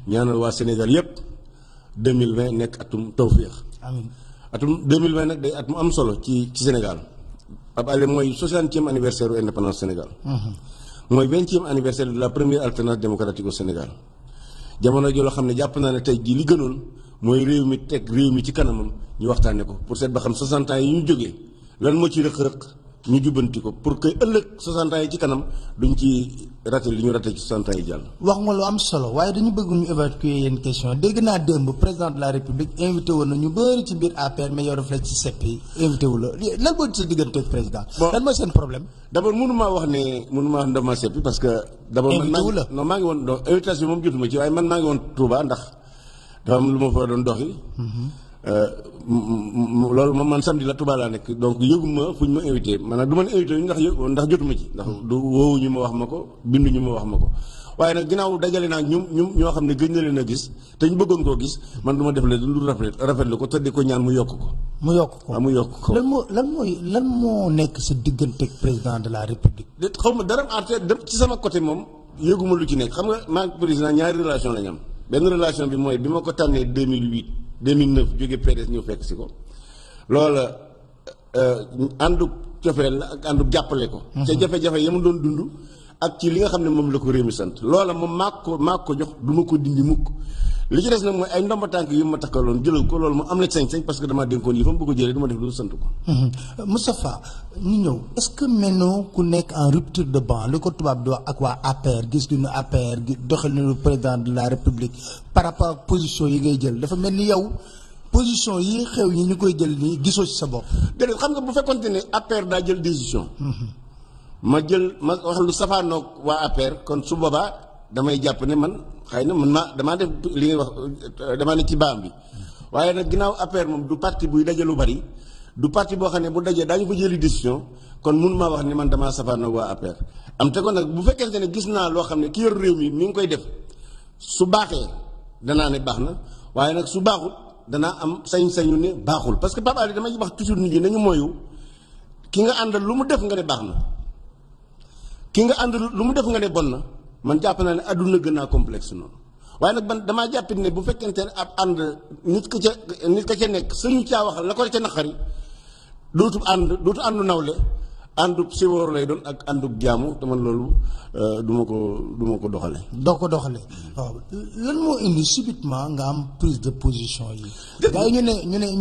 ñaanal waa Sénégal yépp 2020 nekk atum tawféex. amiin atum 2020 nag day at mu am solo ci Sénégal ab ale mooy 60e anniversaire u indépendance Sénégal. mooy 20e anniversaire de la première alternance démocratique au Sénégal. jamono joo xam ne jàpp naa ne tey jii li gënoon mooy réew mi teg réew mi ci kanamam ñu waxtaanee ko pour seet ba xam 60 ans yi ñu jógee lan moo ci rëq-rëq ñu jubbanti ko pour que ëllëg 60 ans yi ci kanam duñ ci raté li ñu raté ci 60 ans yi jàll. wax nga lu am solo waaye dañu bëgg ñu évacuer yenn question dégg naa démb président de la république invité woon na ñu bëri ci biir APR mais yow daf la ci seppi invité wu la lan moo sa diggante ak président. lan mooy seen problème. d' abord mënumaa wax ne dama seppi parce que. d' abord invité wu la non maa ngi woon donc invitation moom jotuma ci waaye man maa ngi woon Touba ndax dafa am lu ma fa doon doxi. loolu moom man samedi la Touba laa nekk donc yëguma fu ñu ma invité maanaam du ma invité ndax jotuma ci ndax du woowu ñu ma wax ma ko bindu ñu ma wax ma ko waaye nag ginnaaw dajale naa ñoo xam ne gëj na leen a gis te ñu bëggoon koo gis man du ma def leen lu rafetlu ko te di ko ñaan mu yokk ko. mu yokk ko waaw mu yokk ko. lan moo nekk sa digganteeg président de la république. xaw ma dara ci sama côté moom yëguma lu ci nekk xam nga maa ngi président ñaari relation la ñu am benn relation bi mooy bi ma ko tànnee 2009 jóge PDS ñëw fekk si ko loola àndub cofeel la ak àndub jàppale ko. ca jafe-jafe ya mu doon dund ak ci li nga xam ne moom la ko réew mi sant loola moom maa ko jox du ma ko dindi mukk li ci des nag mooy ay ndomba tànk yu ma takkaloon jëlal ko loolu mu am na sañ-sañ parce que damaa dénkoon yi fa mu bëgg a jëlee du ma def lu sant ko. Moustapha ñu ñëw est-ce que maintenant ku nekk en rupture de banc li ko tubaab di wax ak waa APR gis nga APR doxalinu président de la république par rapport ak position yi ngay jël dafa mel ni yow position yi xew yi ñu koy jël nii gisoo ci sa bopp. déedéet xam nga bu fekkonte ne APR daa jël décision. ma wax lu safaanoog waa APR kon su boobaa damay jàpp ne man xëy na man damaa def li ngay wax damaa ne ci baam bi waaye nag ginnaaw APR moom du parti buy daje lu bari du parti boo xam ne bu dajee daañu fa jëli décision kon mun maa wax ne man damaa safaanoog waa APR am te kon nag bu fekkente ne gis naa loo xam ne ki yor réew mi ngi koy def su baaxee danaa ne baax na waaye nag su baaxul danaa am sañ-sañu ne baaxul parce que Pape Ali damay wax toujours nit ñi nañu moyu ki nga àndal lu mu def nga ne baax na ki nga àndal lu mu def nga ne bon na man jàpp naa ne àdduna gën naa complexe noonu waaye nag man damaa jàppit ne bu fekkente ne ab ànd nit ka ca nekk sëñu caa waxal la ko ca naqari dootu àndu nawle àndub siwoor lay doon ak àndub jaamu te man loolu du ma ko doxale doo ko doxale waaw lan moo indi subitement nga am prise de position yi gars yi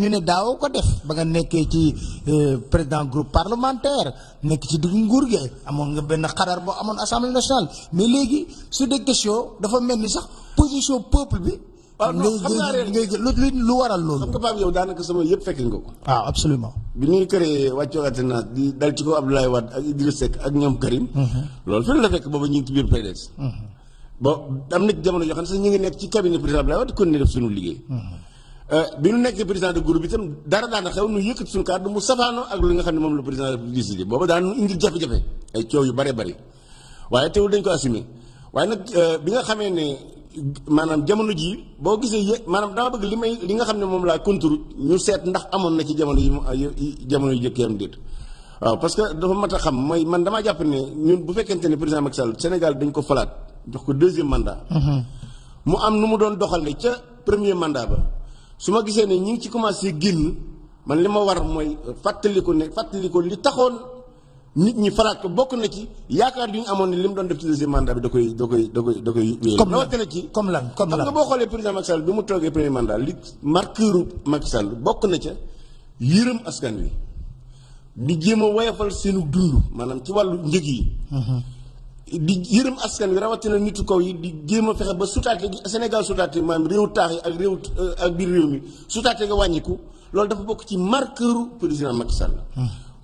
ñu ne daaw ko def ba nga nekkee ci président groupe parlementaire nekk ci diggu nguur gi amoon nga benn xadar boo amoon assemblée nationale mais léegi sur des questions dafa mel ni sax position peuple bi lu waral loolu. xam nga Pape yow daanaka sama yëpp fekk nga ko. waaw absolument. bi ñuy créé wàccoo alternance di dal ci ko Abdoulaye Wade ak Idriss Seck ak ñoom Karim. loolu fenn la fekk booba ñu ngi ci biir PDS. bon am na jamono yoo xam ne sax ñu ngi nekk ci cabinet président Abdoulaye Wade kon ne def suñu liggéey. bi ñu nekkee président de groupe bi itam dara daana xew nu yëkkati suñu kàddu mu safaanoo ak li nga xam ne moom la président décidé booba daan nu indil jafe-jafe ay coow yu bare bari waaye teewul dañ ko assumé waaye nag bi nga xamee ne maanaam jamono jii boo gisee maanaam dama bëgg li nga xam ne moom laa contour ñu seet ndax amoon na ci jamono yu jëkkeeram déet waaw parce que dafa mat a xam mooy man damaa jàpp ne ñun bu fekkente ne président Macky Sall Sénégal dañ ko falaat jox ko deuxième mandat mu am nu mu doon doxal ne ca premier mandat ba su ma gisee ne ñi ngi ci commencé génn man li ma war mooy fàttali ko li taxoon nit ñi falaat ko bokk na ci yaakaar yu ñu amoon ne li mu doon def ci deuxième mandat bi da koy wéyal. comme lan xam nga boo xoolee président Macky Sall bi mu toogee premier mandat li marqueuru Macky Sall bokk na ca yërëm askan wi di jéem a woyofal seenu dund maanaam ci wàllu njëg yi. di yërëm askan wi rawatina nitu kaw yi di jéem a fexe ba sutaate gi Sénégal sutaate maanaam réew taax yi ak biir réew mi sutaate nga wàññiku loolu dafa bokk ci marqueuru président Macky Sall.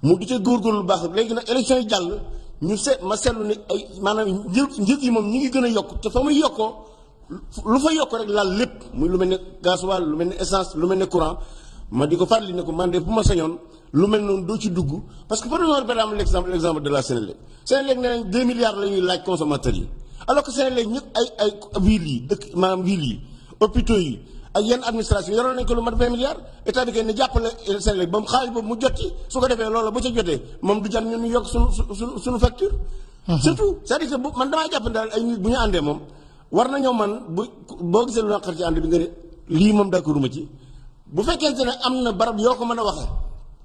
mu di ca góorgóorlu lu baax léegi nag élection yi jàll ñu ma seetlu ne ay maanaam njëg yi moom ñi ngi gën a yokk te fa muy yokkoo lu fa yokk rek laal lépp muy lu mel ne gasoil lu mel ne essence lu mel ne courant ma di ko fàttali ne ko man de bu ma sañoon lu mel noonu doo ci dugg parce que par exemple l'exemple de la Sénélec nee nañ 2 milliards la ñuy laaj consommateurs yi alors que Sénélec ñëpp ay ville yi dëkk maanaam ville yi hôpitaux yi ak yenn administration yoroon nañ ko lu mat 20 milliards état bi kenn ne jàppale Sénégal ba mu xaalis boobu mu jot ci su ko defee loolu bu ca jotee moom du jar ñun ñu yokk suñu facture. surtout c'est-à-dire que man damaa jàpp ne daal ay nit bu ñu àndee moom war nañoo man boo gisee lu naqar ci ànd bi nga ne lii moom d'accorduma ci bu fekkente ne am na barab yoo ko mën a waxee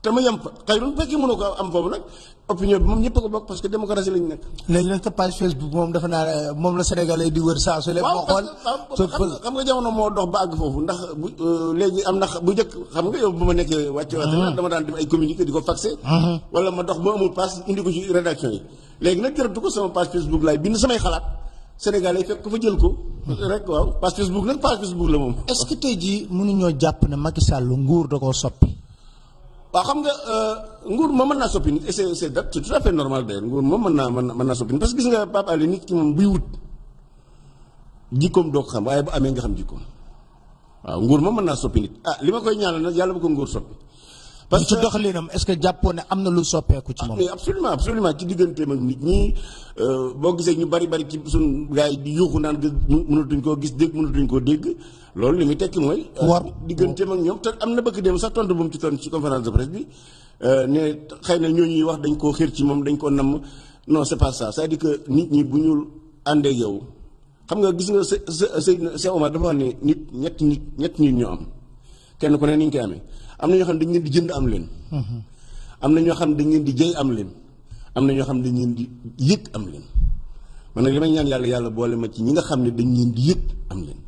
te mu yem fa xëy na bu fekkee mënu ko am foofu nag opinion bi moom ñëpp a ko bokk parce que démocratie lañu nekk. léegi nag sa page Facebook moom dafa naa moom la Sénégalais di wër saa su leen. moo xool xam nga jamono moo dox ba àgg foofu ndax bu léegi am na bu njëkk xam nga yow bu ma nekkee wàcce dama daan def ay communiqué di ko faxé wala ma dox ba amul passe indi ko ci rédaction yi léegi nag jërëtu ko sama page Facebook laay bind samay xalaat Sénégalais yi fekk ko fa jël ko rek waaw page Facebook nag page Facebook la moom. est-ce que tey jii mënuñoo jàpp ne Macky Sall nguur da koo soppi. waaw xam nga nguur moom mën naa soppi nit et c'est tout à fait normal d'ailleurs nguur moom mën naa soppi nit parce que gis nga Pape Alé nit ki moom buy wut jikkoom doo ko xam waaye bu amee nga xam jikkoom waaw nguur moom mën naa soppi nit li ma koy ñaanal nag yàlla bu ko nguur soppi. parce que ci doxalinam est-ce que jàppoo ne am na lu soppeeku ci moom. mais absolument ci digganteem ak nit ñi boo gisee ñu bari ci suñ gars yi di yuuxu naan mënatuñ koo gis dégg mënatuñ koo dégg loolu li muy tekki mooy. digganteem ak ñoom te am na bëgg dem sax tontu bu mu ci tontu ci conférence de presse bi ne xëy na ñooñuy wax dañ koo xër ci moom dañ koo namm non c'est pas ça c'est-à-dire que nit ñi bu ñu àndee yow xam nga gis nga Cheikh Omar dafa wax ne nit ñetti nit ñoo am kenn ku ne ni ñu koy amee. am na ñoo xam ne dañ leen di jënd am leen. am na ñoo xam ne dañ leen di jëy am leen. am na ñoo xam ne dañ leen di yëg am leen man nag li may ñaan yàlla boole ma ci ñi nga xam ne dañ leen di yëg am leen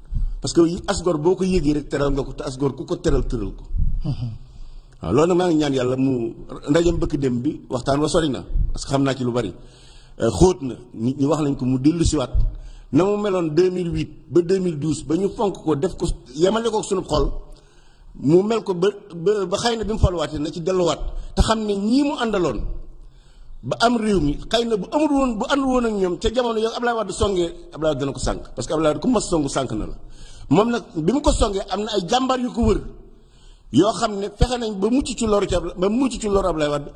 parce que asgor boo ko yëgee rek teral nga ko te asgor ku ko teral tëral ko. waaw loolu nag maa ngi ñaan yàlla mu ndajam bëkk dem bi waxtaan wa sori na parce que xam naa ci lu bari xóot na nit ñi wax nañ ko mu dellu siwaat na mu meloon 2008 ba 2012 ba ñu fonk ko def ko yemale ko sunu xol. mu mel ko ba xëy na bi mu faluwaatee na ci delluwaat te xam ne ñii mu àndaloon ba am réew mi xëy na bu àndul woon ak ñoom ca jamono yow Abdoulaye Wade songee Abdoulaye Wade dana ko sànq parce que Abdoulaye Wade ku mas songu sànq na la moom nag bi mu ko songee am na ay jàmbaar yu ko wër yoo xam ne fexe nañ ba mucc ci loru Abdoulaye Wade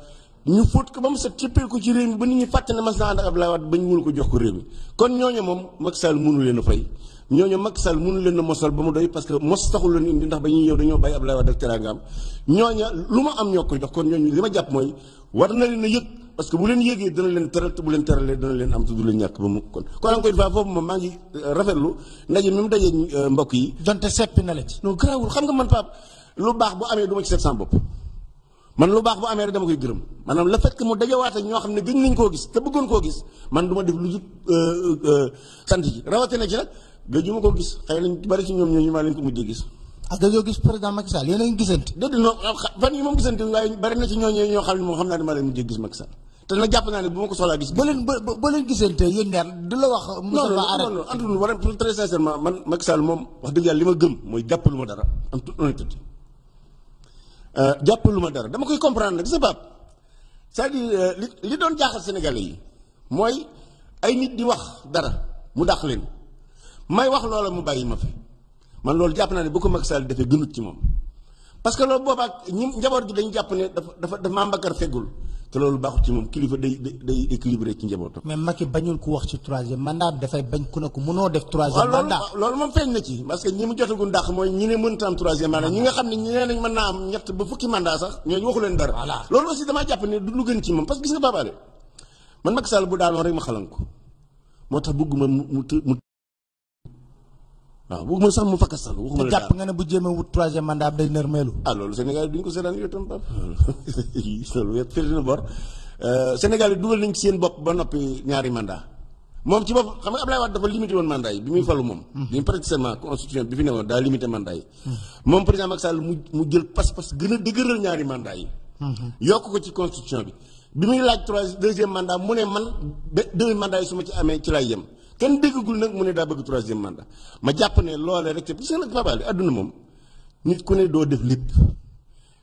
ñu fóot ko ba mu set cëppeel ko ci réew mi ba nit ñi fàtte ne mas naa ànd ak Abdoulaye Wade ba ñu mënu ko jox ko réew mi kon ñooñu moom Macky Sall mënu leen a fay ñooñu Macky Sall mënu leen a mosal ba mu doy parce que mos taxul leen indi ndax ba ñuy ñëw dañoo bàyyi Abdoulaye Wade ak teraangaam ñooña lu ma am ñoo ko jox kon ñooñu li ma jàpp mooy war na leen a yëg parce que bu leen yëgee dana leen teral te bu leen teralee dana leen am te du leen ñàkk ba mu kon encore une fois foofu moom maa ngi rafetlu ndaje mi mu dajee mbokk yi. donte seppi na la ci. non garaawul xam nga man Pape lu baax bu amee du ma ci seet sama bopp man lu baax bu amee rek dama koy gërëm maanaam le fait que mu dajawaat ak ñoo xam ne gëj nañ koo gis te bëggoon koo gis man du ma def lu jub sant ji rawatina ci nag gëju ma koo gis xëy nañ bari ci ñoom ñooñu maa leen ko mujjee gis. gëjoo gis président Macky Sall yéen a ngi gisante. déedéet non fan yi moom gisante waaye bari na ci ñooñu ñoo xam ne moom xam naa ne maa leen mujjee gis Macky Sall te nag jàpp naa ne bu ma ko soxlaa gis. ba leen gisante yéen ñaar du la wax. Moustapha arrêté non antuñu war a très sincèrement man Macky Sall moom wax dëgg yàlla li ma gëm mooy jàppalu ma dara en toute honnêteté jàppalu ma dara dama koy comprendre nag sa Pape c'est-à-dire li doon jaaxal Sénégalais yi mooy ay nit di wax dara mu dàq leen may wax loola mu bàyyi ma fi man loolu jàpp naa ne bu ko Macky Sall defee gënut ci moom parce que loolu boobaa ñi njaboot gi dañu jàpp ne dafa maa mbakar feggul te loolu baaxul ci moom kilifa day équilibré ci njabootam. mais Macky bañul ko wax ci troisième mandat dafay bañ ku ne ko mënoo def troisième mandat. loolu moom feeñ na ci parce que ñi mu jotagu ndax mooy ñi ne mënta am troisième mandat ñi nga xam ne ñi nee nañ mën naa am ñett ba fukki mandat sax ñooñu waxu leen dara. voilà loolu aussi damaa jàpp ne du lu gën ci moom parce que gis nga Pape Alé man Macky Sall bu daanoon rek ma xalan ko moo tax bëgguma mu waaw bëgguma sax mu fakkasal waxuma la jàpp nga ne bu jéem a wut troisième mandat day nërmeelu. loolu Sénégal duñ ko seetaan yow tam Pape loolu wet féete na bor Sénégal yi dugal nañ ci seen bopp ba noppi ñaari mandat moom ci bopp xam nga Abdoulaye Wade dafa limité woon mandat yi bi muy falu moom bi mu précisément constitution bi fi ne woon daa limité mandat yi moom président Macky Sall mu jël pas-pas gën a dëgëral ñaari mandat yi yokk ko ci constitution bi muy laaj deuxième mandat mu ne man deux mandat yi su ma ci amee ci lay yem kenn déggagul nag mu ne daa bëgg troisième mandat ma jàpp ne loolee rek parce que nag Pape Alé adduna moom nit ku ne doo def lépp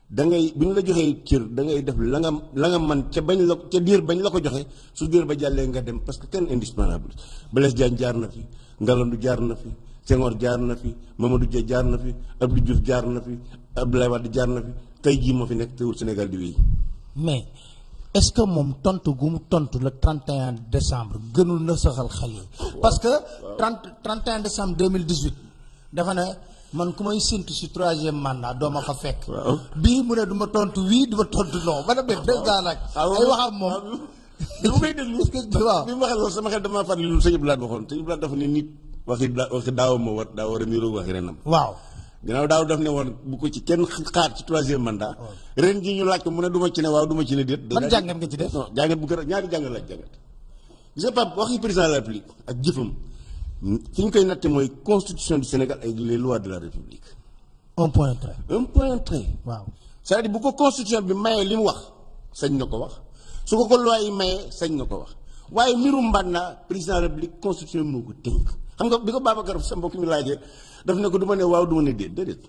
da ngay bi ñu la joxee cër da ngay def la nga man ca bañ la ca diir bañ la ko joxe su diir ba jàllee nga dem parce que kenn indispensable Blaise Diagne jaar na fi Ngalandou jaar na fi Senghor jaar na fi Mamadou Dia jaar na fi Abdou Diouf jaar na fi Abdoulaye Wade jaar na fi tey jii moo fi nekk teewul Sénégal di wéy. mais est-ce que moom tontu gu mu tontu le 31 décembre gënul na saxal xel yi parce que 31 décembre 2018 dafa ne man ku may séntu si troisième mandat doo ma fa fekk. bii mu ne du ma tontu oui du ma tontu non ba demee président nag. ay waxam moom. bi mu koy déglu bi mu waxee loolu sama xel damaa fàttali lu sëñ Abdoulaye waxoon sëñ Abdoulaye dafa ne nit waxi daaw ma war daa war a niroo waxi renam. waaw. ginnaaw daaw daf ne woon bu ko ci kenn xaar ci 3e mandat. ren ji ñu laaj ko mu ne du ma ci ne waaw du ma ci ne déet. ban jàngat nga ci def. non jàngat bu gën a ñaari jàngat laaj jàngat. gis nga Pape waxi président de la République ak jëfam fi ñu koy natte mooy constitution du Sénégal ak les lois de la République. un point trait. waaw. c'est-à-dire bu ko constitution bi mayee li mu wax sañ na ko wax su ko loi yi mayee sañ na ko wax waaye mbirum mbànna président de la République constitution bi moo ko tënk. xam nga bi ko Babacar sa mbokk mi laajee daf ne ko du ma ne waaw du ma ne déedéet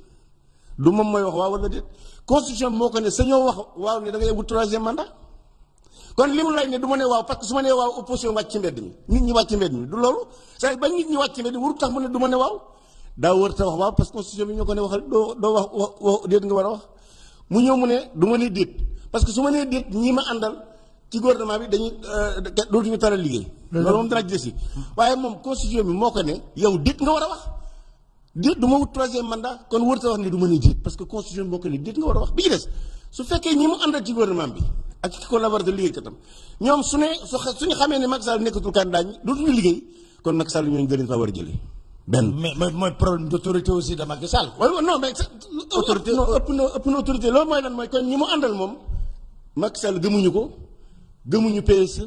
du moom mooy wax waaw wala déet constitution bi moo ko ne sañoo wax waaw ne da ngay wut 3e mandat. kon li mu lay ne du ma ne waaw parce que su ma nee waaw opposition wàcc ci mbedd mi nit ñi wàcc ci mbedd mi du loolu c'est ba nit ñi wàcc ci mbedd mi waru tax mu ne du ma ne waaw daa wër ta wax waaw parce que constitution bi ñoo ko ne waxal doo wax déet nga war a wax mu ñëw mu ne du ma ne déet parce que su ma nee déet ñi ma àndal ci gouvernement bi dañuy dootuñu taral liggéey. loolu moom dana jësi waaye moom constitution bi moo ko ne yow déet nga war a wax déet du ma wut 3e mandat kon wër ta wax ne du ma ne déet parce que constitution bi moo ko ne déet nga war a wax bi ci des su fekkee ñi mu àndal ci gouvernement bi ak ci collaborateur liggéeykatam ñoom suñu xamee ne Macky Sall nekkatul candidat ñi dootuñu liggéey kon Macky Sall ñooñu daleen fa war a jëlee benn. mais mooy problème d'autorité aussi de Macky Sall. non mais autorité ëpp na autorité loolu mooy lan mooy kon ñi mu àndal moom Macky Sall gëmuñu ko gëmuñu PSE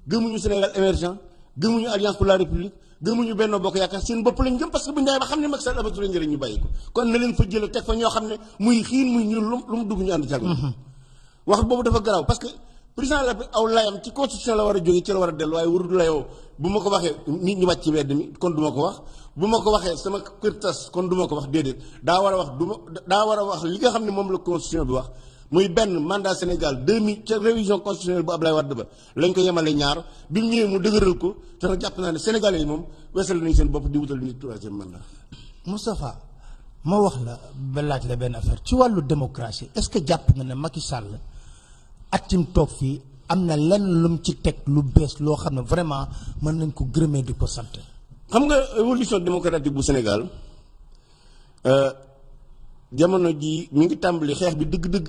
gëmuñu Sénégal émergent gëmuñu Alliance pour la République gëmuñu Benno Bokk Yaakaar seen bopp lañ gëm parce que bu ñu ba xam ne Macky Sall amatul njëriñ ñu bàyyi ko kon na leen fa jëlee teg fa ñoo xam ne muy xiin muy ñuul lu mu dugg ñu ànd jàll. wax boobu dafa garaaw parce que président la aw layam ci constitution la war a jóge ci la war a dellu waaye warul layoo bu ma ko waxee nit ñi wàcc ci wedd mi kon du ma ko wax bu ma ko waxee sama kër tas kon du ma ko wax déedéet daa war a wax li nga xam ne moom la constitution bi wax muy benn mandat Sénégal 2000 ca révision constitutionnelle bu Ablaye Wade ba lañ ko yemale ñaar bi mu ñëwee mu dëgëral ko te nag jàpp naa ne Sénégalais yi moom weesal nañu seen bopp di wutal nit 3e mandat. Moustapha ma wax la ba laaj la benn affaire ci wàllu démocratie est-ce que jàpp nga ne Macky Sall atim toog fii am na lenn lum ci teg lu bees loo xam ne vraiment mën nañ ko gërëmee di ko sant. xam nga évolution démocratique bu Sénégal jamono ji mi ngi tàmbali xeex bi dëgg-dëgg.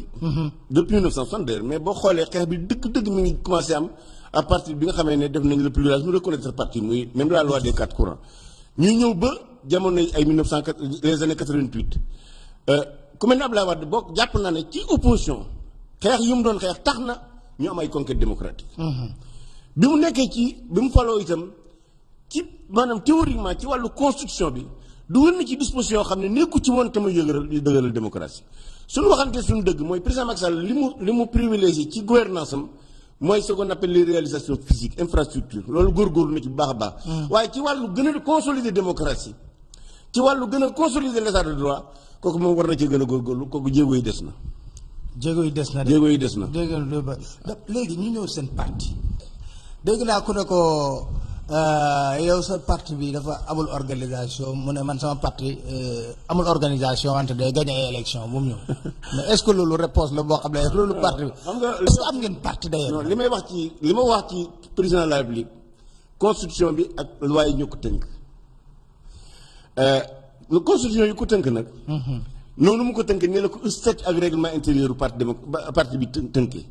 depuis 1962 mais boo xoolee xeex bi dëgg-dëgg mi ngi commencé am à partir bi nga xamee ne def nañ le pluralisme mu reconnaître parti muy même la loi des 4 courants ñuy ñëw ba jamono ay 1980 les années 88 ku mel ne Abdoulaye Wade bokk jàpp naa ne ci opposition. xeex yi mu doon xeex tax na ñu am ay conquête démocratique. bi mu nekkee bi mu faloo itam ci maanaam théoriquement ci wàllu constitution bi dugal na ci disposition yoo xam ne nekku ci woon te muy dëgëral démocratie suñu waxante suñu dëgg mooy président Macky Sall li mu privilégié ci gouvernance am mooy ce qu'on appelle les réalisations physiques infrastructure loolu góorgóorlu na ci bu baax a baax. waaye ci wàllu gën a consolider démocratie ci wàllu gën a consolider l'état de droit kooku moom war na ci gën a góorgóorlu kooku jéego yi des na. jéego yi des na léegi ñu ñëw seen parti dégg naa ku ne ko yow sa parti bi dafa amul organisation mu ne man sama parti amul organisation wante day gagné ay élection bu mu ñëw mais est-ce que loolu réponse la boo xam ne loolu parti bi xam nga est-ce que am ngeen parti d'ailleurs. non li may wax ci président de la République constitution bi ak loi yi ñu ko tënk constitution yi ko tënk nag. noonu mu ko tënkee ne la ko statut ak règlement intérieur parti bi tënkee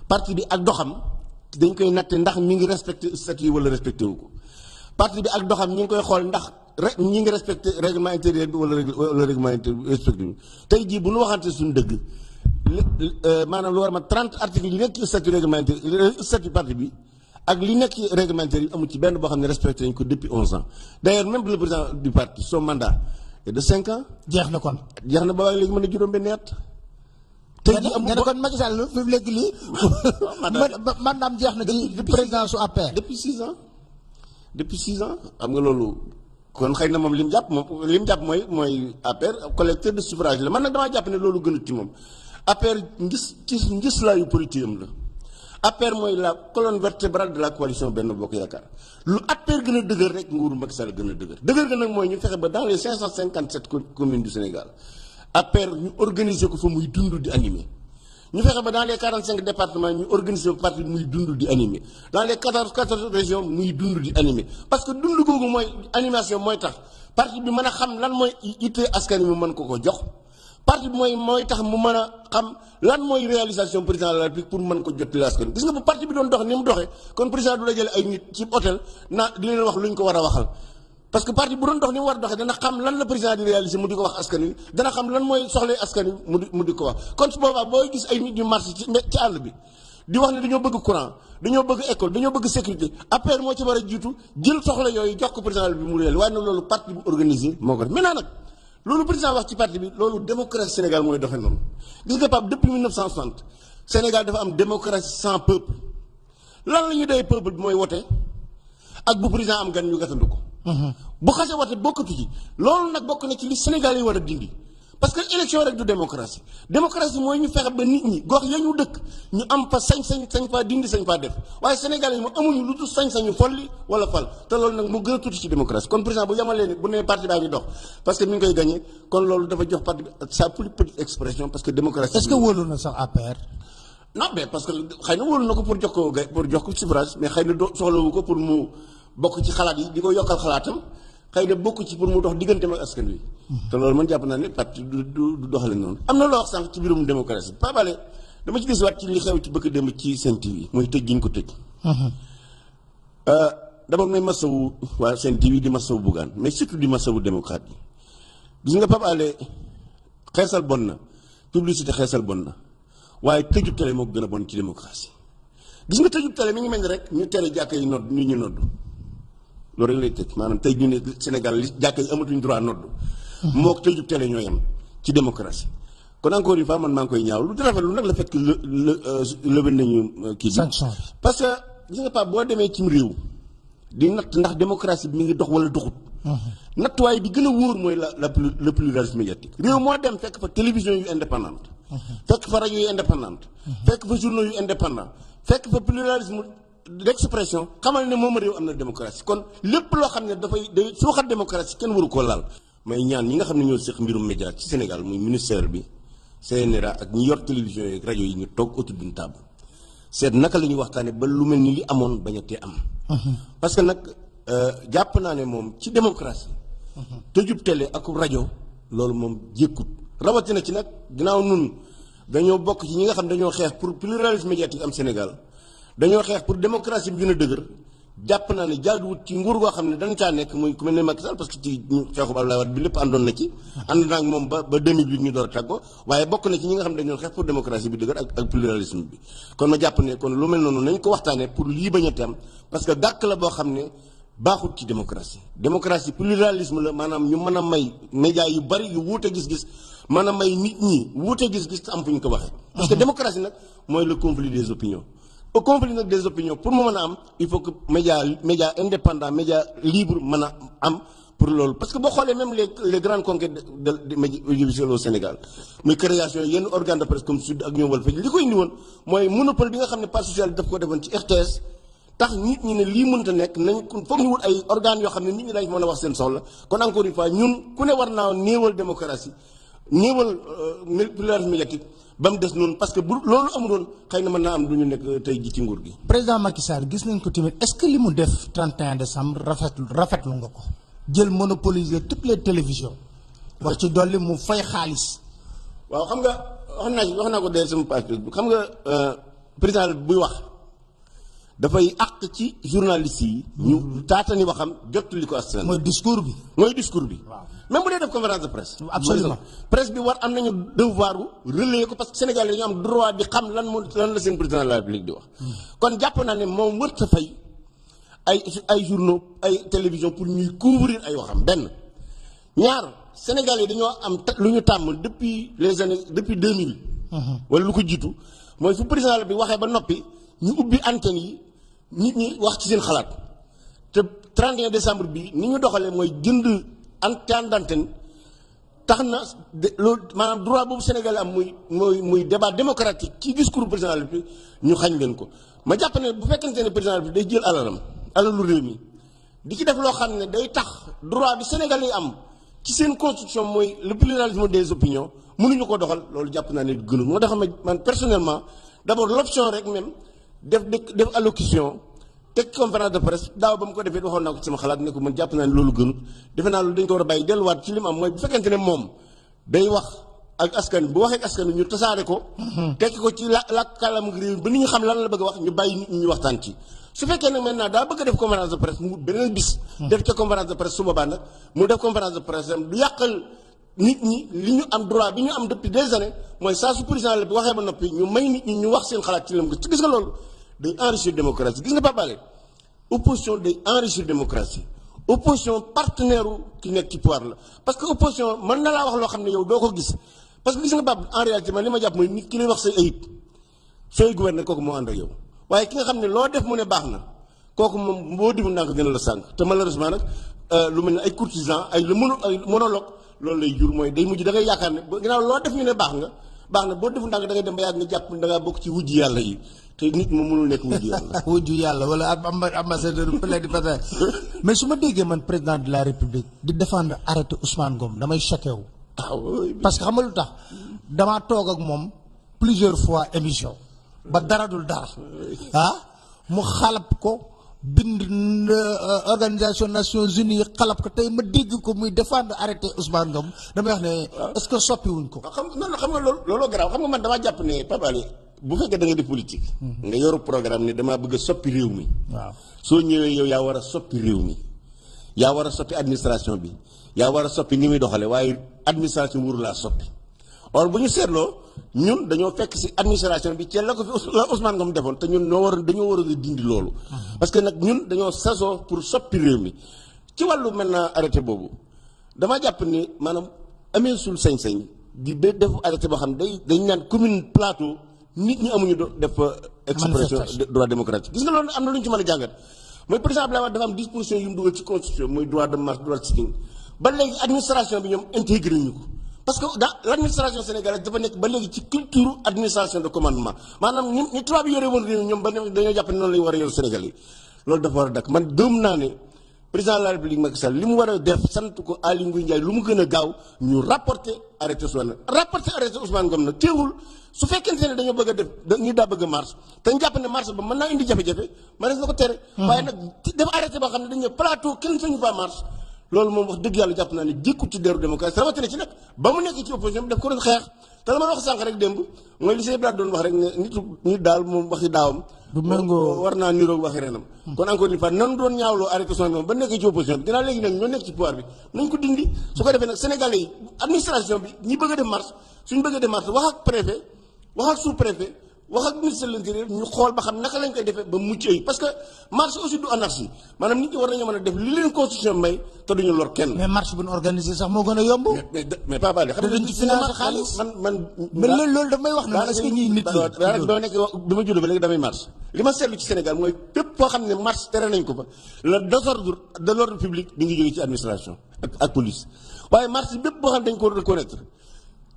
parti bi ak doxam dañ koy natte ndax mi ngi respecté statut yi wala respecté wu ko parti bi ak doxam ñi ngi koy xool ndax ñi ngi respecté règlement intérieur bi wala règlement intérieur bi respecté wu tey jii bu ñu waxante suñu dëgg maanaam lu war ma 30 articles yi nekk ci statut règlement intérieur statut parti bi ak li nekk ci règlement intérieur amul ci benn boo xam ne respecté nañ ko depuis 11 ans d'ailleurs même le président du parti son mandat de 5 ans. jeex na kon. jeex na ba waaye léegi mën na juróom benn at. tey jii amul kon Macky Sall fi mu léegi lii. maanaam jeex na ci présidence su APR. depuis 6 ans xam nga loolu kon xëy na moom li mu jàpp mooy APR collecteur de suffrage la man nag damaa jàpp ne loolu gënut ci moom APR ngis laayu politique am la. APR mooy la colonne vertébrale de la coalition Benno Bokk Yaakaar lu APR gën a dëgër rek nguuru Macky Sall gën a dëgër ga nag mooy ñu fexe ba dans les 557 communes du Sénégal APR ñu organiser ko fa muy dund di animé ñu fexe ba dans les 45 départements ñu organiser ko parti muy dund di animé dans les 14 régions muy dund di animé parce que dund googu mooy animation mooy tax parti bi mën a xam lan mooy itte askan wi mu mën ko jox parti bi mooy tax mu mën a xam lan mooy réalisation président de la République pour mën ko jottali askan gis nga bu parti bi doon dox ni mu doxee kon président du la jële ay nit ci hôtel di leen wax lu ñu ko war a waxal parce que parti bu doon dox ni mu war a doxee dana xam lan la président di réaliser mu di ko wax askan wi dana xam lan mooy soxla askan wi mu di ko wax kon su boobaa booy gis ay nit ñu marché ci àll bi di wax ne dañoo bëgg courant dañoo bëgg école dañoo bëgg sécurité APR moo ci war a jiitu jël soxla yooyu jox ko président bi mu réel waaye nag loolu parti bu organisé moo ko def maintenant nag loolu président wax ci parti bi loolu démocratie Sénégal mooy doxee noonu gis nga Pape depuis 1960 Sénégal dafa am démocratie sans peuple lan la ñuy doy peuple bi mooy wote ak bu président am gan ñu gàttandu ko. bu xasee wote bokkatu ci loolu nag bokk na ci li Sénégal yi war a dindi parce que élection rek du démocratie démocratie mooy ñu fexe ba nit ñi gox ya ñu dëkk ñu am fa sañ-sañ sañ faa dindi sañ faa def waaye Sénégal yi moom amuñu lu dul sañ-sañu folli wala fal te loolu nag mu gën a tuuti ci démocratie kon président bu yamalee ni bu nee parti baa ngi dox parce que mi ngi koy gagné kon loolu dafa jox parti bi sa plus petite expression parce que démocratie. est-ce que wóolu na sax APR. non mais parce que xëy na wóolu na ko pour jox ko suffrage mais xëy na soxlawu ko pour mu bokk ci xalaat yi di ko yokkal xalaatam xëy na bokk ci pour mu dox digganteem ak askan wi. te loolu man jàpp naa ne parti du doxale noonu. am na loo wax sànq ci biirum démocratie Pape Alé dama ci gisuwaat ci li xew ci bëgg dem ci Sen TV mooy tëj gi ñu ko tëj. d'abord may masawu waa Sen TV di masawu Bougane mais surtout di masawu démocrate yi gis nga Pape Alé xeesal bon na publicité xeesal bon na waaye tëjub télé moo gën a bon ci démocratie gis nga tëjub télé mi ngi mel ni rek ñu tere jàkka yi nodd nit ñu nodd loolu rek lay tëj maanaam tey ñu ne Sénégal li jàkka yi amatuñ droit nodd moo ko tëjub télé ñoo yem ci démocratie kon encore une fois man maa ngi koy ñaaw lu di rafetlu nag la fait que levé nañu kii bi parce que gis nga Pape boo demee cim réew di natt ndax démocratie bi mi ngi dox wala doxut nattuwaay bi gën a wóor mooy le pluralisme médiatique réew moo dem fekk fa télévision yu indépendante fekk fa rajo yu indépendante fekk fa journaux yu indépendant fekk fa pluralisme d'expression xamal ne moom réew am na démocratie kon lépp loo xam ne dafay day suuxat démocratie kenn waru koo laal may ñaan ñi nga xam ne ñoo séq mbirum média ci Sénégal muy ministère bi CNRA ak ñi yor télévision yi rajo yi ñu toog autour d'une table seet naka la ñuy waxtaane ba lu mel ni li amoon bañ a tee am parce que nag jàpp naa ne moom ci démocratie tëjub télé ak rajo loolu moom jékkut rawatina ci nag ginnaaw nun dañoo bokk ci ñi nga xam dañoo xeex pour pluralisme médiatique am Sénégal dañoo xeex pour démocratie bi gën a dëgër jàpp naa ne jaaduwut ci nguur goo xam ne dañ caa nekk muy ku mel ne Macky Sall parce que ci xeexu Abdoulaye Wade bi lépp àndoon na ci ànd naa ak moom ba 2008 ñu door a tàggoo waaye bokk na ci ñi nga xam ne dañoo xeex pour démocratie bi dëgër ak pluralisme bi kon ma jàpp ne kon lu mel noonu nañ ko waxtaanee pour lii bañ a tem parce que dàkk la boo xam ne baaxut ci démocratie pluralisme la maanaam ñu mën a may média yu bari yu wuute gis-gis mën a may nit ñi wuute gis-gis te am fu ñu ko waxee parce que démocratie nag mooy le conflit des opinions au conflit nag des opinions pour mu mën a am il faut que média indépendant média libre mën a am pour loolu parce que boo xoolee même les grandes conquêtes de médias audiovisuels au Sénégal muy création yenn organe de presse comme Sud ak ñoom Walfadjri li ko indi woon mooy monopole bi nga xam ne parti socialiste daf ko defoon ci RTS tax nit ñi ne lii mënta nekk nañ foog ñu wut ay organes yoo xam ne nit ñi dañ mën a wax seen soxla kon encore une fois ñun ku ne war naa néewal démocratie néewal pluralisme médiatique ba mu des noonu parce que bu loolu amuloon xëy na mën naa am du ñu nekk tey ji ci nguur gi. président Macky Sall gis nañ ko tamit est-ce que li mu def 31 décembre rafetlu nga ko jël monopoliser toutes les télévisions wax ci dolli mu fay xaalis. waaw xam nga wax naa ko dee sama page Facebook xam nga président buy wax dafay àq ci journalistes yi. ñu taatani waxam jottali ko askan. mooy discours bi. waaw même bu dee def conférence de presse. absolument presse bi war am nañu devoir relayer ko parce que Sénégal yi dañu am droit di xam lan la seen président de la République di wax. kon jàpp naa ne moom wër ta fay ay journaux ay télévision pour ñuy couvrir ay waxam benn. ñaar Sénégal yi dañoo am lu ñu tàmm depuis 2000. wala lu ko jiitu mooy fu président bi waxee ba noppi ñu ubbi antenne yi nit ñi wax ci seen xalaat te 31 décembre bi ni ñu doxalee mooy jënd antenne d'antenne tax na loolu maanaam droit boobu Sénégal am muy débat démocratique ci discours président de la République ñu xañ leen ko ma jàpp ne bu fekkente ne président de la République day jël alalu réew mi di ci def loo xam ne day tax droit bi Sénégal yi am ci seen constitution mooy le pluralisme des opinions mënuñu ko doxal loolu jàpp naa ne gënul moo tax man personnellement d'abord l'option rek même def allocution teg conférence de presse daaw ba mu ko defee waxoon naa ko ci sama xalaat ne ko man jàpp naa ne loolu gënut defe naa loolu dañ ko war a bàyyi delluwaat ci li mu am mooy bu fekkente ne moom day wax ak askan bu waxee ak askan ñu tasaare ko. tekki ko ci la kàllaama réew ba nit ñi xam lan la bëgg a wax ñu bàyyi nit ñi ñu waxtaan ci. su fekkee nag maintenant daa bëgg a def conférence de presse mu beneen bis. def ca conférence de presse su boobaa nag mu def conférence de presse am du yàqal nit ñi li ñu am droit bi ñu am depuis des années mooy saa su président la bi waxee ba noppi ñu may nit ñi ñu wax seen xalaat ci lam ci gis nga loolu day enrichir démocratie gis nga Pape Alé opposition day enrichir démocratie opposition partenaire ki nekk ci pouvoir la parce que opposition mën na laa wax loo xam ne yow doo ko gis parce que gis nga Pape en réalité man li ma jàpp mooy nit ki lay wax say ayib sooy gouverner kooku moo ànd ak yow waaye ki nga xam ne loo def mu ne baax na kooku moom boo dimu ndànk dina la sànq te malheureusement nag lu mel ne ay courtisans ay monologue loolu lay jur mooy day mujj da ngay yaakaar ne ginnaaw loo def ñu ne baax na boo defu ndànk da ngay dem ba yàgg nga jàpp da ngaa bokk ci wujj yàlla yi te nit moom mënul nekk wujj yàlla. wujj yàlla wala ambassadeur plénipotentiaire mais su ma déggee man président de la république di défendre arrêté Ousmane Ngom damay choqué wu. parce que xam nga lu tax damaa toog ak moom plusieurs fois émission ba dara dul dara mu xalab ko. bind organisation Nations Unies xalab ko tey ma dégg ko muy défendre arrêté Ousmane Ngom damay wax ne est-ce que soppiwuñ ko. xam nga looloo garaaw xam nga man damaa jàpp ne Pape Alé bu fekkee da nga def politique. nga yoru programme ne damaa bëgg a soppi réew mi. waaw soo ñëwee yow yaa war a soppi réew mi yaa war a soppi administration bi yaa war a soppi ni muy doxale waaye administration wóoru laa soppi. or bu ñu seetloo ñun dañoo fekk ci administration bi ci la ko fi Ousmane Ngom defoon te ñun dañoo war a dindi loolu. parce que nag ñun dañoo sasoo pour soppi réew mi ci wàllu maintenant arrêté boobu damaa jàpp ni maanaam amee sul sañ-sañ di def arrêté boo xam ne dañ naan commune plateau nit ñi amuñu def expression droit démocratique gis nga loolu am na lu ñu ci mën a jàngat mooy président Abdoulaye Wade dafa am disposition yu mu dugal ci constitution mooy droit de marche droit de sitting ba léegi administration bi ñoom intégré ñu ko. parce que l'administration sénégalaise dafa nekk ba léegi ci culture administration de commandement maanaam ñu tubaab yi yore woon réew ñoom ba dañoo jàpp ne noonu la ñu war a yor Sénégal yi loolu dafa war a dakk man gëm naa ne président de la République Macky Sall li mu war a def sant ko Aly Ngouille Ndiaye lu mu gën a gaaw ñu rapporter arrêté Ousmane Ngom nag teewul su fekkente ne dañoo bëgg a def ñu daa bëgg a marche te ñu jàpp ne marche ba mën naa indi jafe-jafe ma def na ko tere waaye nag def arrêté boo xam ne dañu ne plateau kenn sañu fa marche loolu moom wax dëgg yàlla jàpp naa ne jékkul ci deru démocratie rawatina ci nag ba mu nekk ci opposition bi daf ko doon xeex te la ma wax sànq rek démb mooy li Sèye Blade doon wax rek ne nit daal moom waxi daawam du méngoo war naa niroo waxi renam kon encore une fois nan doon ñaawloo arrêté Ousmane Ngom ba nekkee ci opposition bi dinaa léegi nag ñoo nekk ci pouvoir bi nañ ko dindi su ko defee nag sénégalais yi administration bi ñi bëgg a dem marche suñu bëgg a dem marche wax ak préfet wax ak sous préfet wax ak ministre de l'intérieur ñu xool ba xam naka lañ koy defee ba mucc ayib parce que marche aussi du anarchie maanaam nit ñi war nañu mën a def li leen constitution may te duñu lor kenn. mais marche bu ñu organisé sax moo gën a yomb. mais Pape Alé xam nga dañ ci financé xaalis mais loolu damay wax ne est-ce que ñii nit la ba nekk bi ma judd ba léegi damay marche li ma seetlu ci Sénégal mooy fépp foo xam ne marche tere nañ ko fa le désordre de l'ordre public di ngi jóge ci administration ak police waaye marche bépp boo xam ne dañ ko reconnaître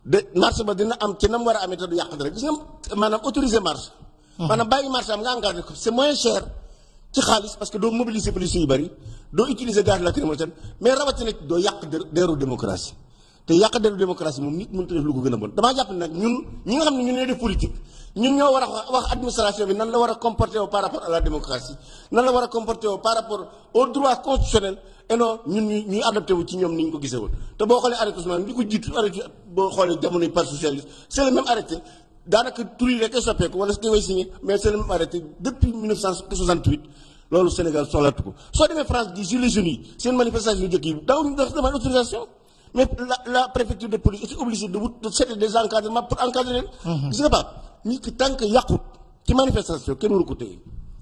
de marche ba dina am ci nam war a amee te du yàq dara gis nga maanaam autoriser marche. maanaam bàyyi marche am nga encadré ko c'est moins cher ci xaalis parce que doo mobiliser police yu bëri doo utiliser gaz lacrymogène mais rawatina doo yàq deru démocratie te yàq deru démocratie moom nit mënut a def lu ko gën a bon damaa jàpp ne nag ñun ñi nga xam ne ñun ñooy def politique ñun ñoo war a wax administration bi nan la war a comporter par rapport à la démocratie nan la war a comporter par rapport au droit constitutionnel. et non ñun ñuy adapté wu ci ñoom ni ñu ko gisee woon te boo xoolee arrêté Ousmane bi ko jiitu arrêté boo xoolee jamonoy parti socialiste c'est le même arrêté daanaka tur yi rek a soppeeku wala su koy signé mais c'est le même arrêté depuis 1968 loolu Sénégal soxlaatu ko soo demee France gi gilets jaunes yi seen manifestation yu njëkk yi daawuñu def demande autorisation mais la préfecture de police était obligée de setter des encadrements pour encadrer leen. gis nga Pape nit ki tant que yàqut ci manifestation kenn waru ko téye.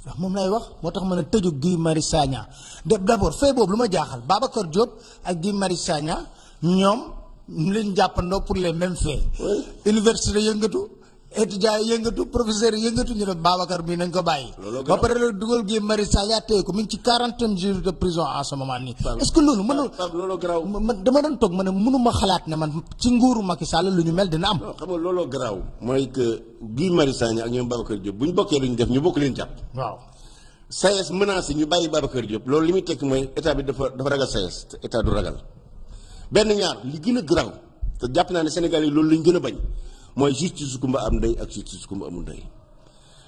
waaw moom lay wax moo tax ma ne tëju Guy Marius Sagna d'abord fee boobu lu ma jaaxal Babacar Diop ak Guy Marius Sagna ñoom ñu leen jàppandoo pour les mêmes faits. université yëngatu étudiants yi yëngatu professeurs yi yëngatu ñu ne Babacar bii nañ ko bàyyi. ba pare la dugal Guy Marius Sagna téye ko mi ngi ci 40 jours de prison en ce moment nii. est-ce que loolu mënul looloo garaaw man dama doon toog ma ne mënuma xalaat ne man ci nguuru Macky Sall lu ñu mel dina am. xam nga looloo garaaw mooy que Guy Marius Sagna ak ñoom Babacar Diop bu ñu bokkee lu ñu def ñu bokk leen jàpp. waaw. SAES menacé ñu bàyyi Babacar Diop loolu li muy tekki mooy état bi dafa ragal SAES te état du ragal benn ñaar li gën a garaaw te jàpp naa ne Sénégal yi loolu lañ gën a bañ mooy justice kumba am ndey ak justice kumba amul ndey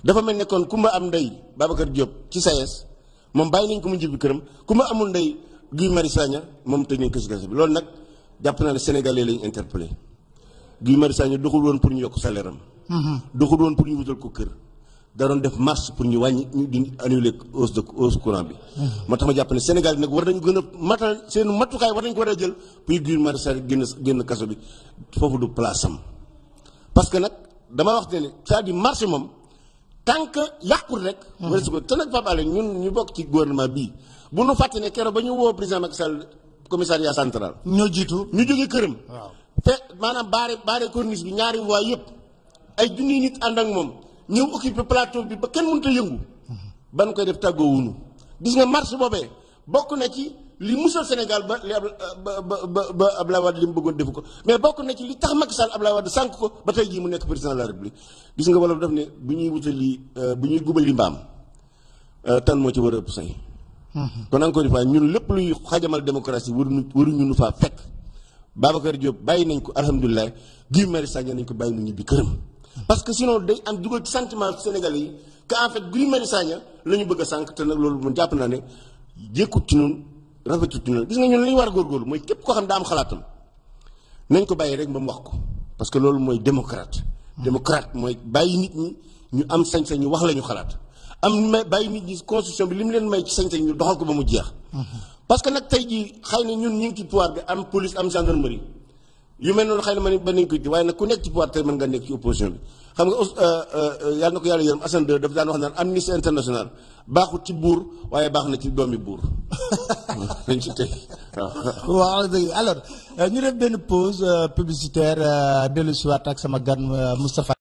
dafa mel ne kon kumba am ndey Babacar Diop ci SAES moom bàyyi nañ ko mu njëb këram kumba amul ndey Guy Marius Sagna moom tëj nañ ko si kaso bi loolu nag jàpp naa ne Sénégalais lañ interpellé Guy Marius Sagna doxul woon pour ñu yokk salaire am. doxul woon pour ñu wutal ko kër. da doon def marche pour ñu wàññi ñu di annuler hausse courant bi. moo tax ma jàpp ne Sénégal nag war nañu gën a matal seen matukaay war nañu ko war a jël pour Guy Marius Sagna génn kaso bi foofu du place am. parce que nag dama wax ne c'est-à-dire marche moom tant que yàqul rek. wala su ko te nag Pape Alé ñun ñu bokk ci gouvernement bii bu nu fàtte ne keroog ba ñu woo président Macky Sall commissariat central. ñoo jiitu ñu jógee këram. waaw te maanaam baare corniche bi ñaari voies yëpp ay junniy nit ànd ak moom. ñëw occupé plateau bi ba kenn mënut a yëngu ban koy def tàggoo wunu gis nga marche boobee bokk na ci li musal Sénégal ba li ba Abdoulaye Wade li mu bëggoon defu ko mais bokk na ci li tax Macky Sall Abdoulaye Wade sànq ko ba tey jii mu nekk président de la République gis nga wala def ne bu ñuy wutali bu ñuy gubali mbaam tan moo ci war a ëpp say kon encore une fois ñun lépp luy xajamal démocratie waruñu nu faa fekk Babacar Diop bàyyi nañ ko alhamdulilah Guy Marius Sagna nañ ko bàyyi mu ñibbi këram. parce que sinon day am dugal ci sentiment Sénégalais yi que en fait Guy Marius Sagna la ñu bëgg a sànq te nag loolu man jàpp naa ne jékkut ci noonu rafetut ci noonu gis nga ñun li ñu war a góorgóorlu mooy képp koo xam daa am xalaatam nañ ko bàyyi rek ba mu wax ko parce que loolu mooy démocrate. démocrate mooy bàyyi nit ñi ñu am sañ-sañ ñu wax la ñu xalaat am bàyyi nit ñi constitution bi li mu leen may ci sañ-sañ ñu doxal ko ba mu jeex. parce que nag tey jii xëy na ñun ñu ngi ci pouvoir bi am police am gendarmerie. yu mel noonu xëy na ba nañ ko ci waaye nag ku nekk ci pouvoir tey mën nga nekk ci opposition bi xam nga yàlla na ko yàlla yërëm Assane dafa daan wax naan Amnesty International baaxut ci buur waaye baax na ci doomi buur dañ ci tey waaw alors ñu def benn pause publicitaire dellu si waat ak sama gan Moustapha